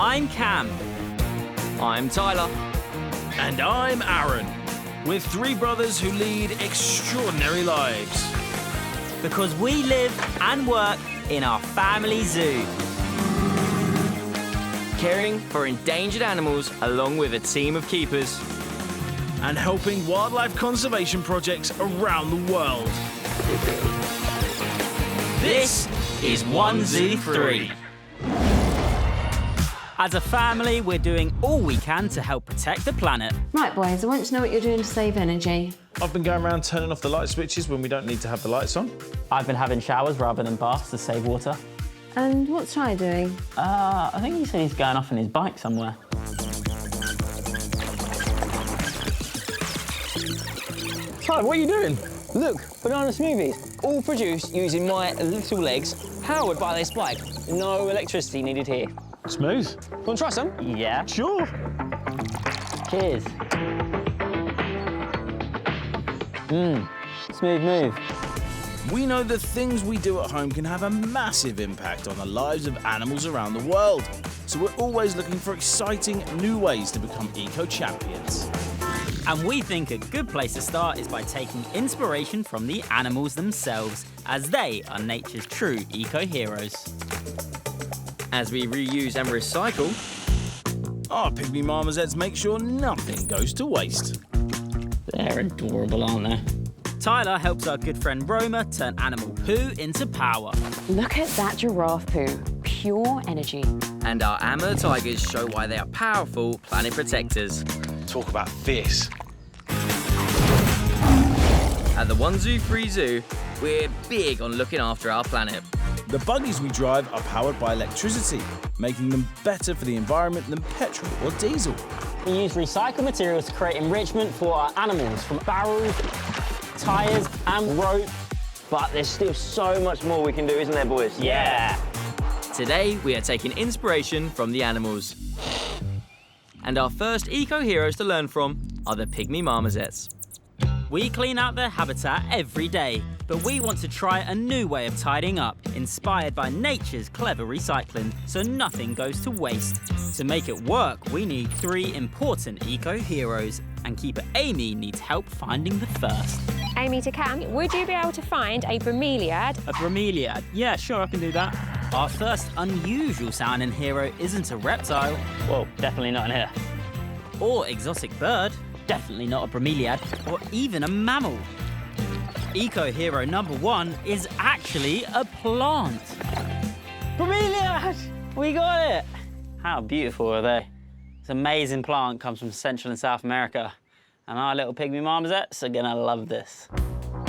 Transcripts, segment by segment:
I'm Cam. I'm Tyler. And I'm Aaron. We're three brothers who lead extraordinary lives. Because we live and work in our family zoo. Caring for endangered animals along with a team of keepers. And helping wildlife conservation projects around the world. This is One Zoo 3. As a family, we're doing all we can to help protect the planet. Right, boys, I want to know what you're doing to save energy. I've been going around turning off the light switches when we don't need to have the lights on. I've been having showers rather than baths to save water. And what's Ty doing? I think he said he's going off on his bike somewhere. Ty, what are you doing? Look, banana smoothies. All produced using my little legs, powered by this bike. No electricity needed here. Smooth. Want to try some? Yeah. Sure. Cheers. Smooth move. We know the things we do at home can have a massive impact on the lives of animals around the world. So we're always looking for exciting new ways to become eco-champions. And we think a good place to start is by taking inspiration from the animals themselves, as they are nature's true eco-heroes. As we reuse and recycle, Our pygmy marmosets make sure nothing goes to waste. They're adorable, aren't they? Tyler helps our good friend Roma turn animal poo into power. Look at that giraffe poo. Pure energy. and our Amur tigers show why they are powerful planet protectors. Talk about this. At the One Zoo 3 Zoo, we're big on looking after our planet. The buggies we drive are powered by electricity, making them better for the environment than petrol or diesel. We use recycled materials to create enrichment for our animals, from barrels, tyres and rope. But there's still so much more we can do, isn't there, boys? Yeah! Today, we are taking inspiration from the animals. And our first eco-heroes to learn from are the pygmy marmosets. We clean out their habitat every day, but we want to try a new way of tidying up, inspired by nature's clever recycling, so nothing goes to waste. To make it work, we need 3 important eco-heroes, and keeper Amy needs help finding the first. Amy to Cam, would you be able to find a bromeliad? A bromeliad? Yeah, sure, I can do that. Our first unusual sounding hero isn't a reptile. Well, definitely not in here. Or exotic bird. Definitely not a bromeliad. Or even a mammal. Eco-hero number 1 is actually a plant. Bromeliad! We got it! How beautiful are they? This amazing plant comes from Central and South America. And our little pygmy marmosets are gonna love this.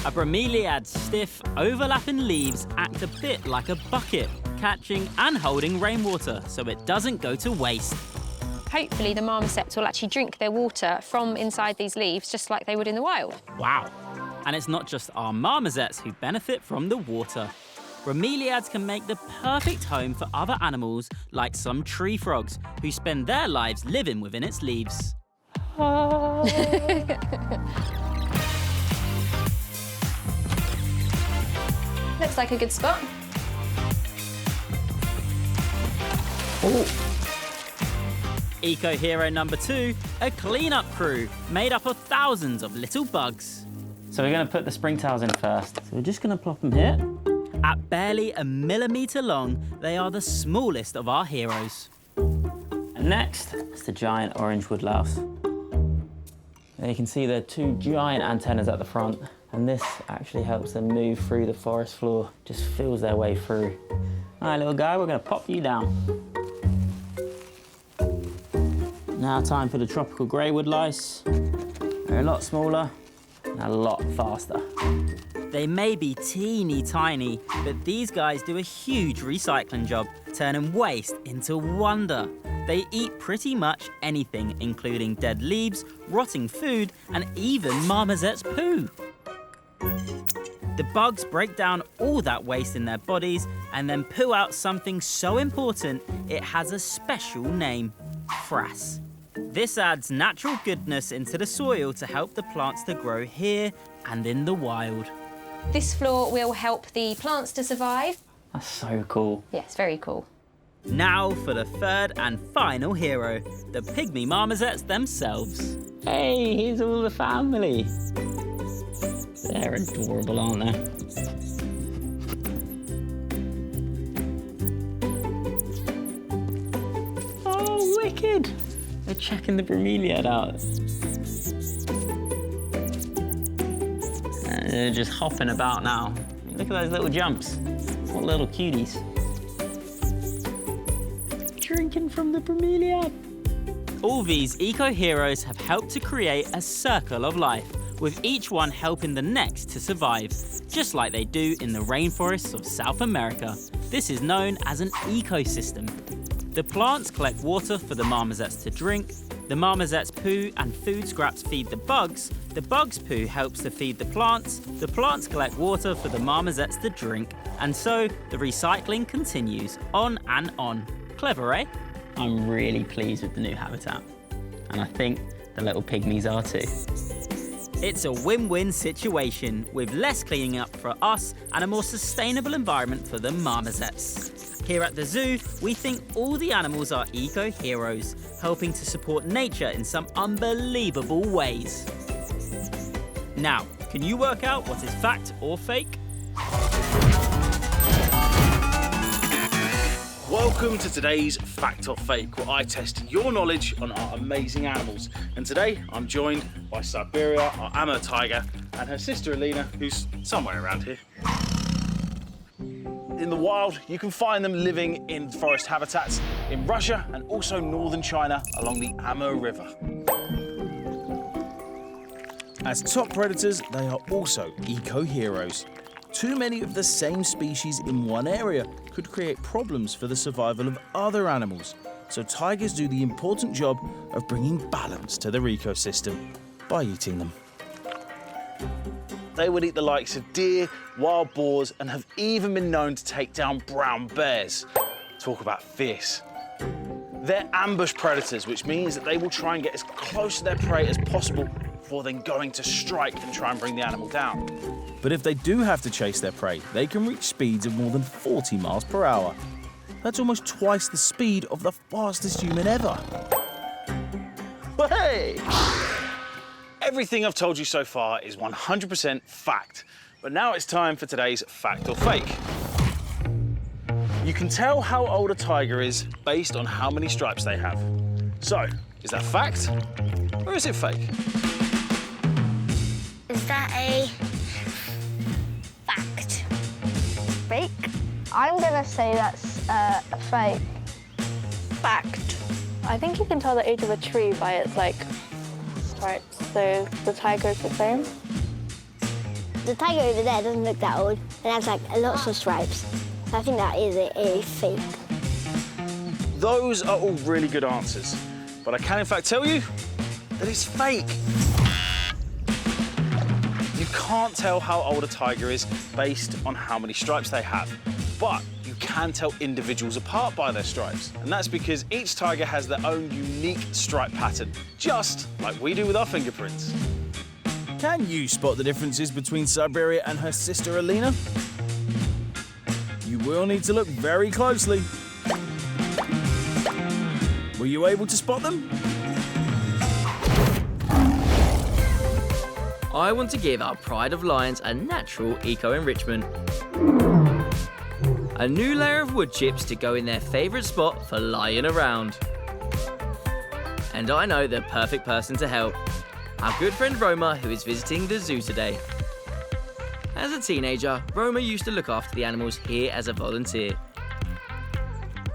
A bromeliad's stiff, overlapping leaves act a bit like a bucket, catching and holding rainwater so it doesn't go to waste. Hopefully the marmosets will actually drink their water from inside these leaves, just like they would in the wild. Wow. And it's not just our marmosets who benefit from the water. Bromeliads can make the perfect home for other animals, like some tree frogs, who spend their lives living within its leaves. Looks like a good spot. Eco-hero number 2, a clean-up crew made up of thousands of little bugs. So we're going to put the springtails in first. So we're just going to plop them here. At barely a millimetre long, they are the smallest of our heroes. And next, it's the giant orange woodlouse. There you can see the 2 giant antennas at the front, and this actually helps them move through the forest floor, just feels their way through. All right, little guy, we're going to pop you down. Now time for the tropical grey woodlice. They're a lot smaller and a lot faster. They may be teeny tiny, but these guys do a huge recycling job, turning waste into wonder. They eat pretty much anything, including dead leaves, rotting food, and even marmosets' poo. The bugs break down all that waste in their bodies and then poo out something so important it has a special name: frass. This adds natural goodness into the soil to help the plants to grow here and in the wild. This floor will help the plants to survive. That's so cool. Yes, very cool. Now for the third and final hero, the pygmy marmosets themselves. Hey, here's all the family. They're adorable, aren't they? Oh, wicked! They're checking the bromeliad out. And they're just hopping about now. Look at those little jumps. What little cuties. Drinking from the bromeliad. All these eco-heroes have helped to create a circle of life, with each one helping the next to survive, just like they do in the rainforests of South America. This is known as an ecosystem. The plants collect water for the marmosets to drink, the marmosets' poo and food scraps feed the bugs poo helps to feed the plants collect water for the marmosets to drink, and so the recycling continues on and on. Clever, eh? I'm really pleased with the new habitat, and I think the little pygmies are too. It's a win-win situation, with less cleaning up for us and a more sustainable environment for the marmosets. Here at the zoo, we think all the animals are eco-heroes, helping to support nature in some unbelievable ways. Now, can you work out what is fact or fake? Welcome to today's Fact or Fake, where I test your knowledge on our amazing animals. And today I'm joined by Siberia, our Amur tiger, and her sister Alina, who's somewhere around here. In the wild, you can find them living in forest habitats in Russia and also northern China along the Amur River. As top predators, they are also eco-heroes. Too many of the same species in one area could create problems for the survival of other animals. So tigers do the important job of bringing balance to their ecosystem by eating them. They would eat the likes of deer, wild boars, and have even been known to take down brown bears. Talk about fierce. They're ambush predators, which means that they will try and get as close to their prey as possible before then going to strike and try and bring the animal down. But if they do have to chase their prey, they can reach speeds of more than 40 miles per hour. That's almost twice the speed of the fastest human ever. Hey! Everything I've told you so far is 100% fact. But now it's time for today's Fact or Fake. You can tell how old a tiger is based on how many stripes they have. So, is that fact or is it fake? Is that a fact? Fake? I'm gonna say that's a fake. Fact. I think you can tell the age of a tree by its stripes. So the tiger's the same. The tiger over there doesn't look that old. It has lots of stripes. So I think that is a fake. Those are all really good answers, but I can in fact tell you that it's fake. You can't tell how old a tiger is based on how many stripes they have, but you can tell individuals apart by their stripes. And that's because each tiger has their own unique stripe pattern, just like we do with our fingerprints. Can you spot the differences between Siberia and her sister Alina? You will need to look very closely. Were you able to spot them? I want to give our pride of lions a natural eco-enrichment. A new layer of wood chips to go in their favourite spot for lying around. And I know the perfect person to help. Our good friend Roma, who is visiting the zoo today. As a teenager, Roma used to look after the animals here as a volunteer.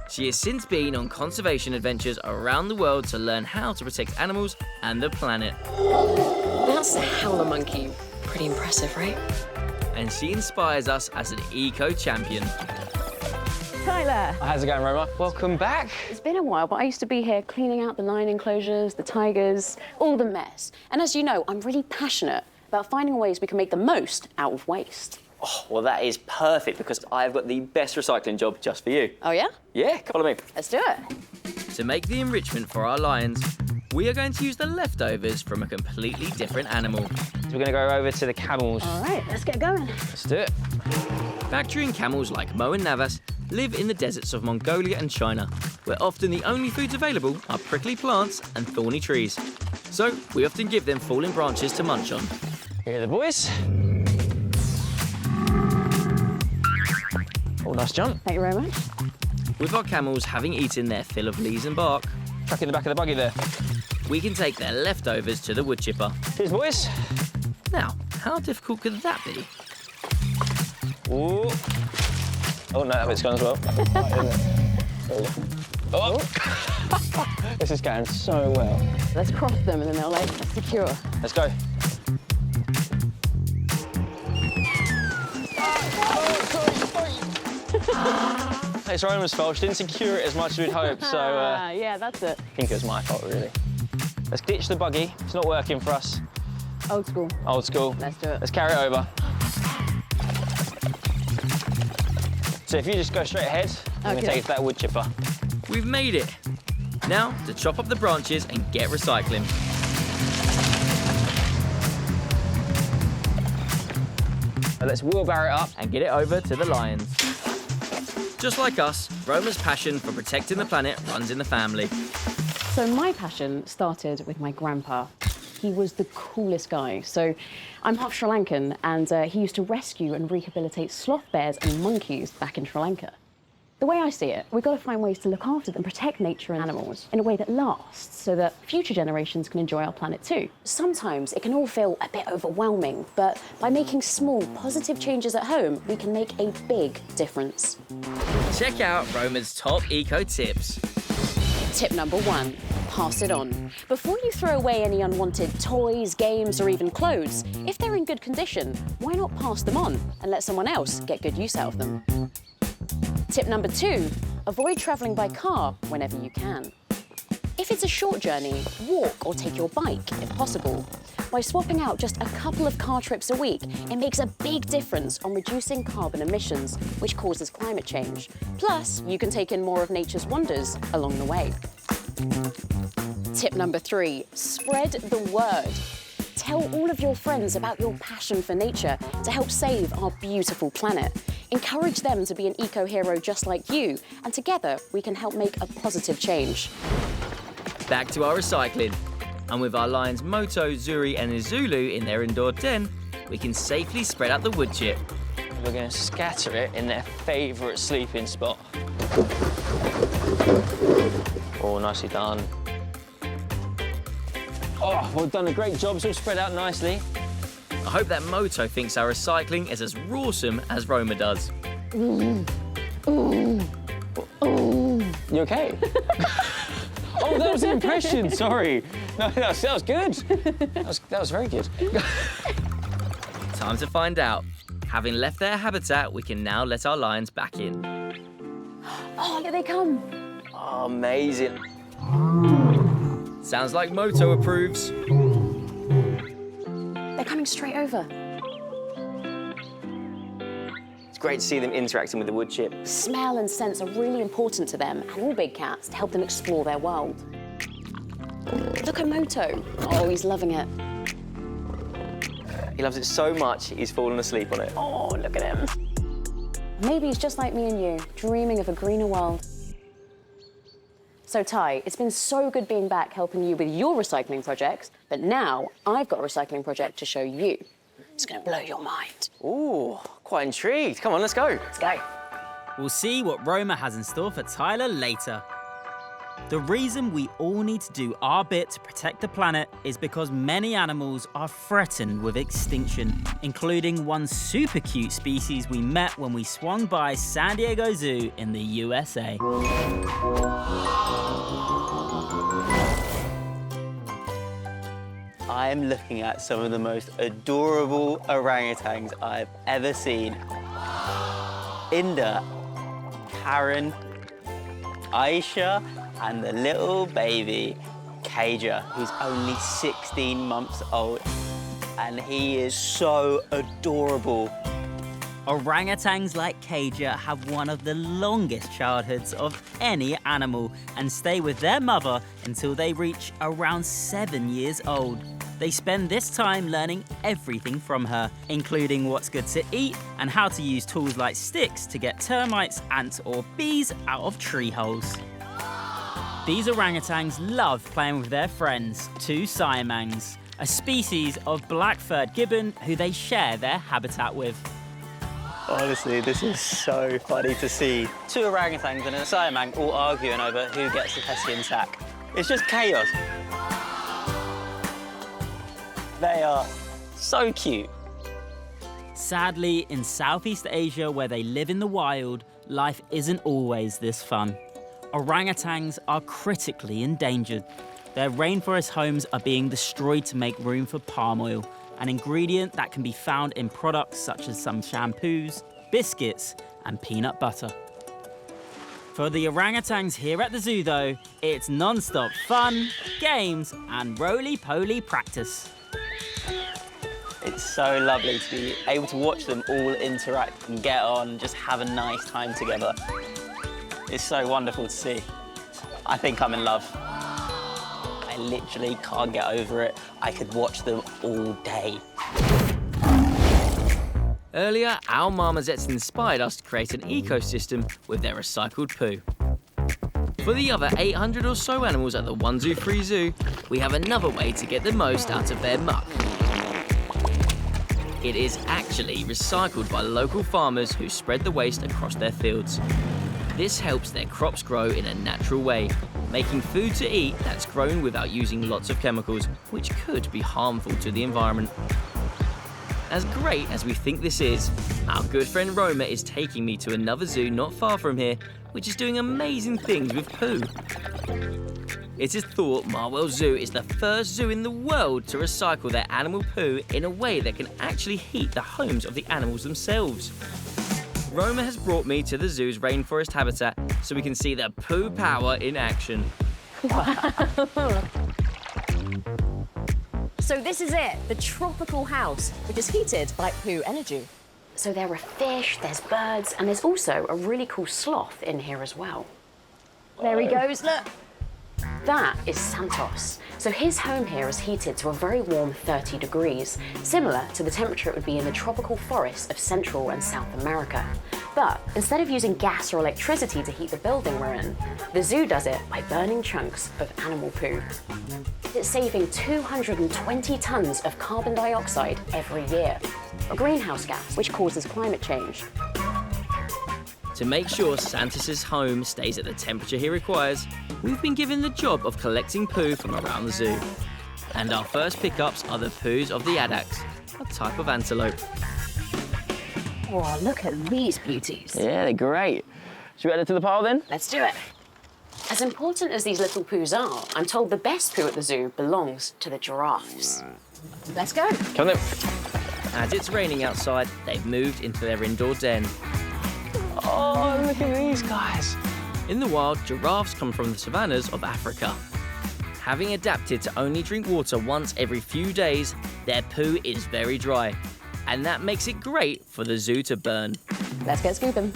She has since been on conservation adventures around the world to learn how to protect animals and the planet. That's a howler monkey. Pretty impressive, right? And she inspires us as an eco-champion. Tyler. How's it going, Roma? Welcome back. It's been a while, but I used to be here cleaning out the lion enclosures, the tigers, all the mess. And as you know, I'm really passionate about finding ways we can make the most out of waste. Oh, well, that is perfect because I've got the best recycling job just for you. Oh, yeah? Yeah, follow me. Let's do it. To make the enrichment for our lions, we are going to use the leftovers from a completely different animal. We're going to go over to the camels. All right, let's get going. Let's do it. Bactrian camels like Mo and Navas live in the deserts of Mongolia and China, where often the only foods available are prickly plants and thorny trees. So we often give them fallen branches to munch on. Here are the boys. Oh, nice jump. Thank you very much. With our camels having eaten their fill of leaves and bark, Chuck in the back of the buggy there. we can take their leftovers to the wood chipper. Cheers, boys. Now, how difficult could that be? Ooh. Oh, no, that bit's gone as well. Oh. This is going so well. Let's cross them and then they'll like secure. Let's go. It's Roma's fault. She didn't secure it as much as we'd hoped, so... yeah, that's it. I think it was my fault, really. Let's ditch the buggy. It's not working for us. Old school. Old school. Let's do it. Let's carry it over. So if you just go straight ahead, I'm going to take it to that wood chipper. We've made it. Now, to chop up the branches and get recycling. So let's wheelbarrow it up. And get it over to the lions. Just like us, Roma's passion for protecting the planet runs in the family. So my passion started with my grandpa. He was the coolest guy. So I'm half Sri Lankan, and he used to rescue and rehabilitate sloth bears and monkeys back in Sri Lanka. The way I see it, we've got to find ways to look after them, protect nature and animals in a way that lasts so that future generations can enjoy our planet too. Sometimes it can all feel a bit overwhelming, but by making small, positive changes at home, we can make a big difference. Check out Roma's top eco tips. Tip number 1, pass it on. Before you throw away any unwanted toys, games, or even clothes, if they're in good condition, why not pass them on and let someone else get good use out of them? Tip number 2, avoid travelling by car whenever you can. If it's a short journey, walk or take your bike if possible. By swapping out just a couple of car trips a week, it makes a big difference on reducing carbon emissions, which causes climate change. Plus, you can take in more of nature's wonders along the way. Tip number 3, spread the word. Tell all of your friends about your passion for nature to help save our beautiful planet. Encourage them to be an eco-hero just like you, and together we can help make a positive change. Back to our recycling. And with our lions Moto, Zuri and Izulu in their indoor den, we can safely spread out the wood chip. We're going to scatter it in their favourite sleeping spot. Oh, nicely done. Oh, well done, a great job. It's all spread out nicely. I hope that Moto thinks our recycling is as rawsome as Roma does. You okay? Oh, that was an impression, sorry. No, that was good. That was very good. Time to find out. Having left their habitat, we can now let our lions back in. Oh, here they come. Oh, amazing. Sounds like Moto approves. They're coming straight over. It's great to see them interacting with the wood chip. Smell and scents are really important to them and all big cats to help them explore their world. Look at Moto. Oh, he's loving it. He loves it so much, he's fallen asleep on it. Oh, look at him. Maybe he's just like me and you, dreaming of a greener world. So, Ty, it's been so good being back helping you with your recycling projects, but now I've got a recycling project to show you. It's going to blow your mind. Ooh, quite intrigued. Come on, let's go. Let's go. We'll see what Roma has in store for Tyler later. The reason we all need to do our bit to protect the planet is because many animals are threatened with extinction, including one super cute species we met when we swung by San Diego Zoo in the USA. I'm looking at some of the most adorable orangutans I've ever seen. Inda, Karen, Aisha, and the little baby, Kaja, who's only 16 months old. And he is so adorable. Orangutans like Kaja have one of the longest childhoods of any animal and stay with their mother until they reach around 7 years old. They spend this time learning everything from her, including what's good to eat and how to use tools like sticks to get termites, ants or bees out of tree holes. These orangutans love playing with their friends, two siamangs, a species of black-furred gibbon who they share their habitat with. Honestly, this is so funny to see. Two orangutans and a siamang all arguing over who gets the Hessian sack. It's just chaos. They are so cute. Sadly, in Southeast Asia, where they live in the wild, life isn't always this fun. Orangutans are critically endangered. Their rainforest homes are being destroyed to make room for palm oil, an ingredient that can be found in products such as some shampoos, biscuits, and peanut butter. For the orangutans here at the zoo, though, it's non-stop fun, games, and roly-poly practice. It's so lovely to be able to watch them all interact and get on and just have a nice time together. It's so wonderful to see. I think I'm in love. I literally can't get over it. I could watch them all day. Earlier, our marmosets inspired us to create an ecosystem with their recycled poo. For the other 800 or so animals at the One Zoo Free Zoo, we have another way to get the most out of their muck. It is actually recycled by local farmers who spread the waste across their fields. This helps their crops grow in a natural way, making food to eat that's grown without using lots of chemicals, which could be harmful to the environment. As great as we think this is, our good friend Roma is taking me to another zoo not far from here, which is doing amazing things with poo. It is thought Marwell Zoo is the first zoo in the world to recycle their animal poo in a way that can actually heat the homes of the animals themselves. Roma has brought me to the zoo's rainforest habitat so we can see the poo power in action. So this is it, the tropical house, which is heated by poo energy. So there are fish, there's birds, and there's also a really cool sloth in here as well. There he goes, look. That is Santos. So his home here is heated to a very warm 30 degrees, similar to the temperature it would be in the tropical forests of Central and South America. But instead of using gas or electricity to heat the building we're in, the zoo does it by burning chunks of animal poo. It's saving 220 tons of carbon dioxide every year, a greenhouse gas which causes climate change. To make sure Santos's home stays at the temperature he requires, we've been given the job of collecting poo from around the zoo. And our first pickups are the poos of the addax, a type of antelope. Oh, look at these beauties. Yeah, they're great. Should we add it to the pile then? Let's do it. As important as these little poos are, I'm told the best poo at the zoo belongs to the giraffes. Let's go. Come then. As it's raining outside, they've moved into their indoor den. Oh, look at these guys. In the wild, giraffes come from the savannas of Africa. Having adapted to only drink water once every few days, their poo is very dry. And that makes it great for the zoo to burn. Let's get scooping.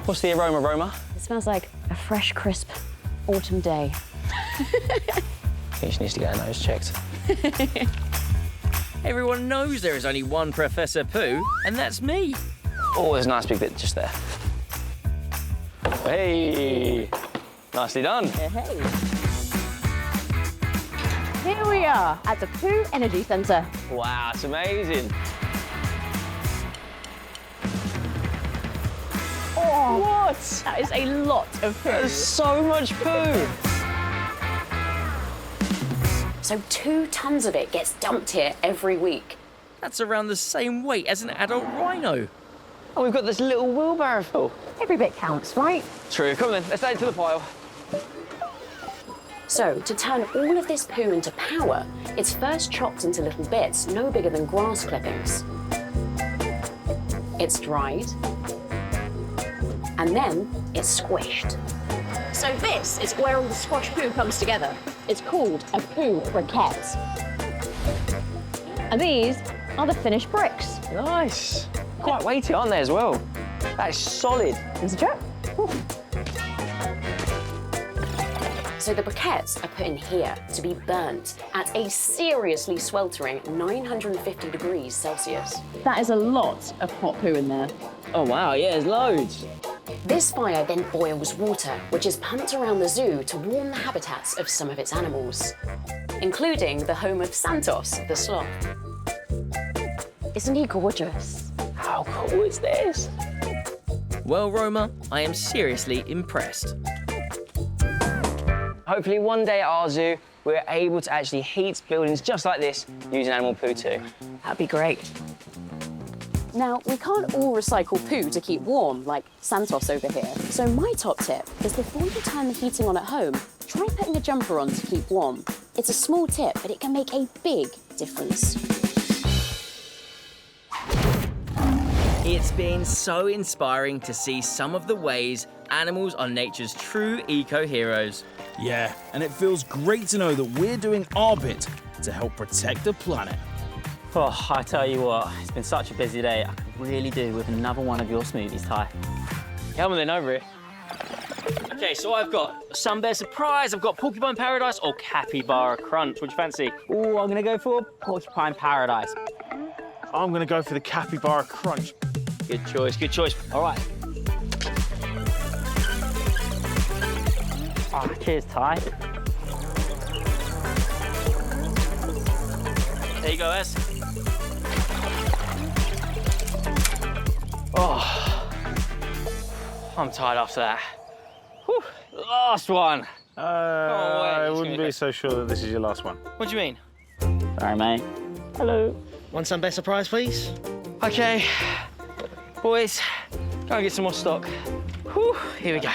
What's the aroma, Roma? It smells like a fresh, crisp autumn day. He just needs to get her nose checked. Everyone knows there is only one Professor Poo, and that's me. Oh, there's a nice big bit just there. Hey! Nicely done. Hey. Here we are at the Poo Energy Centre. Wow, it's amazing. Oh, What? that is a lot of poo. There's so much poo. So 2 tons of it gets dumped here every week. That's around the same weight as an adult rhino. Oh, we've got this little wheelbarrow full. Every bit counts, right? True, come on then, let's add it to the pile. So to turn all of this poo into power, it's first chopped into little bits no bigger than grass clippings. It's dried, and then it's squished. So this is where all the squashed poo comes together. It's called a poo briquette. And these are the finished bricks. Nice. Quite weighty, aren't they, as well? That is solid. Here's a check. So the briquettes are put in here to be burnt at a seriously sweltering 950 degrees Celsius. That is a lot of hot poo in there. Oh wow, yeah, there's loads. This fire then boils water, which is pumped around the zoo to warm the habitats of some of its animals, including the home of Santos, the sloth. Isn't he gorgeous? How cool is this? Well, Roma, I am seriously impressed. Hopefully one day at our zoo, we're able to actually heat buildings just like this using animal poo too. That'd be great. Now, we can't all recycle poo to keep warm, like Santos over here. So my top tip is before you turn the heating on at home, try putting a jumper on to keep warm. It's a small tip, but it can make a big difference. It's been so inspiring to see some of the ways animals are nature's true eco-heroes. Yeah, and it feels great to know that we're doing our bit to help protect the planet. Oh, I tell you what, it's been such a busy day. I could really do with another one of your smoothies, Ty. Come on then, over here. Okay, so I've got Sunbear Surprise, I've got Porcupine Paradise, or Capybara Crunch. What do you fancy? Ooh, I'm gonna go for Porcupine Paradise. I'm gonna go for the Capybara Crunch. Good choice, good choice. All right. Oh, cheers, Ty. There you go, Ez. Oh, I'm tired after that. Whew. Last one. I wouldn't be so sure that this is your last one. What do you mean? Sorry, mate. Hello. One Sunbear Surprise, please. Okay, boys, go and get some more stock. Whew, here we go.